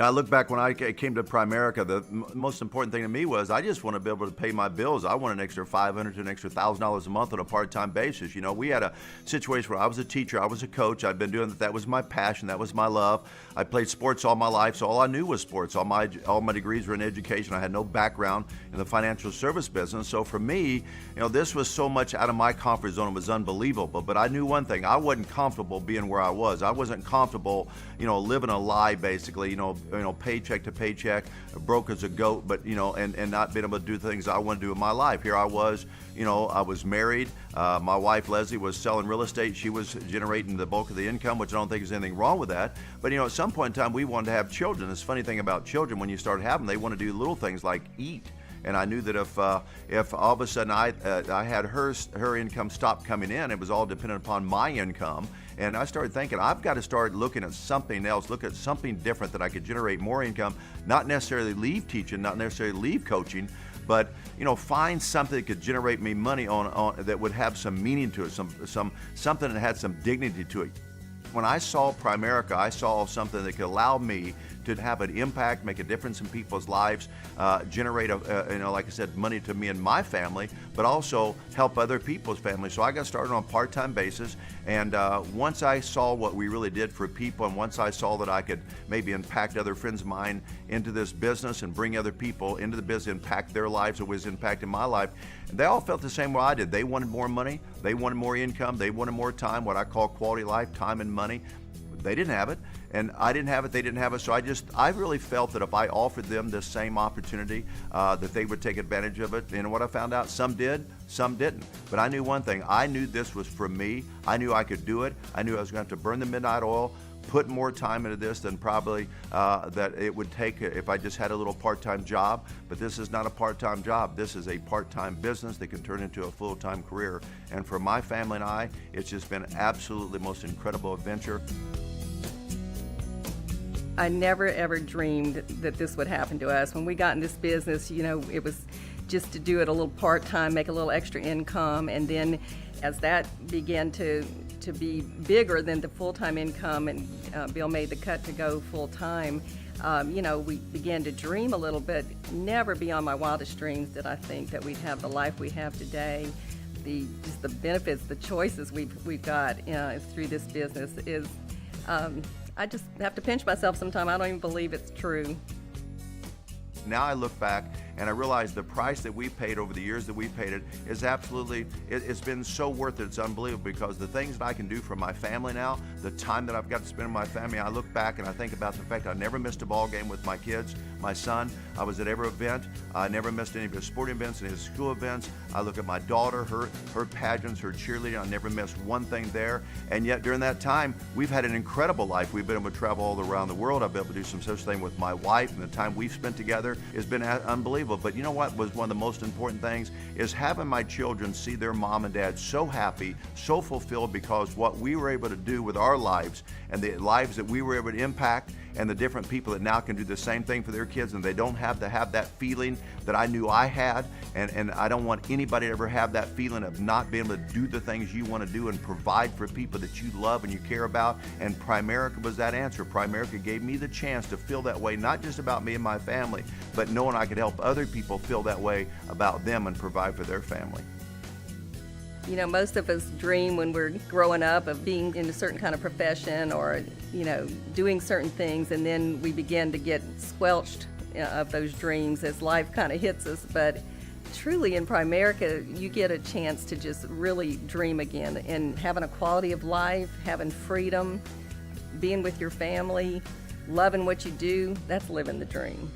I look back when I came to Primerica, the most important thing to me was I just want to be able to pay my bills. I want an extra $500 to an extra $1,000 a month on a part-time basis. We had a situation where I was a teacher, I was a coach. I'd been doing that. That was my passion. That was my love. I played sports all my life, so all I knew was sports. All my degrees were in education. I had no background in the financial service business. So for me, this was so much out of my comfort zone. It was unbelievable. But I knew one thing: I wasn't comfortable being where I was. I wasn't comfortable, living a lie, basically. Paycheck to paycheck, broke as a goat, but and not being able to do the things I want to do in my life. Here I was, I was married. My wife Leslie was selling real estate. She was generating the bulk of the income, which I don't think there's anything wrong with that. But at some point in time, we wanted to have children. This funny thing about children, when you start having them, they want to do little things like eat. And I knew that if all of a sudden I had her income stop coming in, it was all dependent upon my income. And I started thinking, I've got to start looking at something else, look at something different that I could generate more income, not necessarily leave teaching, not necessarily leave coaching, but find something that could generate me money on that would have some meaning to it, something that had some dignity to it. When I saw Primerica, I saw something that could allow me to have an impact, make a difference in people's lives, generate, like I said, money to me and my family, but also help other people's families. So I got started on a part-time basis, and once I saw what we really did for people, and once I saw that I could maybe impact other friends of mine into this business and bring other people into the business, impact their lives, it was impacting my life. And they all felt the same way I did. They wanted more money, they wanted more income, they wanted more time, what I call quality life, time and money. They didn't have it, and I didn't have it, they didn't have it. So I really felt that if I offered them this same opportunity, that they would take advantage of it. And what I found out, some did, some didn't. But I knew one thing: I knew this was for me. I knew I could do it. I knew I was going to have to burn the midnight oil, put more time into this than probably that it would take if I just had a little part-time job. But this is not a part-time job. This is a part-time business that can turn into a full-time career. And for my family and I, it's just been absolutely the most incredible adventure. I never ever dreamed that this would happen to us. When we got in this business, it was just to do it a little part-time, make a little extra income, and then as that began to be bigger than the full-time income, and Bill made the cut to go full-time, we began to dream a little bit. Never beyond my wildest dreams did I think that we'd have the life we have today. Just the benefits, the choices we've got through this business is. I just have to pinch myself sometimes. I don't even believe it's true. Now I look back and I realize the price that we paid over the years that we paid it is absolutely, it's been so worth it. It's unbelievable, because the things that I can do for my family now, the time that I've got to spend with my family, I look back and I think about the fact I never missed a ball game with my kids. My son, I was at every event. I never missed any of his sporting events, any of his school events. I look at my daughter, her pageants, her cheerleading. I never missed one thing there. And yet during that time, we've had an incredible life. We've been able to travel all around the world. I've been able to do some social thing with my wife, and the time we've spent together has been unbelievable. But you know what was one of the most important things is having my children see their mom and dad so happy, so fulfilled, because what we were able to do with our lives and the lives that we were able to impact, and the different people that now can do the same thing for their kids, and they don't have to have that feeling that I knew I had, and I don't want anybody to ever have that feeling of not being able to do the things you want to do and provide for people that you love and you care about. And Primerica was that answer. Primerica gave me the chance to feel that way, not just about me and my family, but knowing I could help other people feel that way about them and provide for their family. Most of us dream when we're growing up of being in a certain kind of profession or, doing certain things, and then we begin to get squelched of those dreams as life kind of hits us. But truly in Primerica, you get a chance to just really dream again, and having a quality of life, having freedom, being with your family, loving what you do, that's living the dream.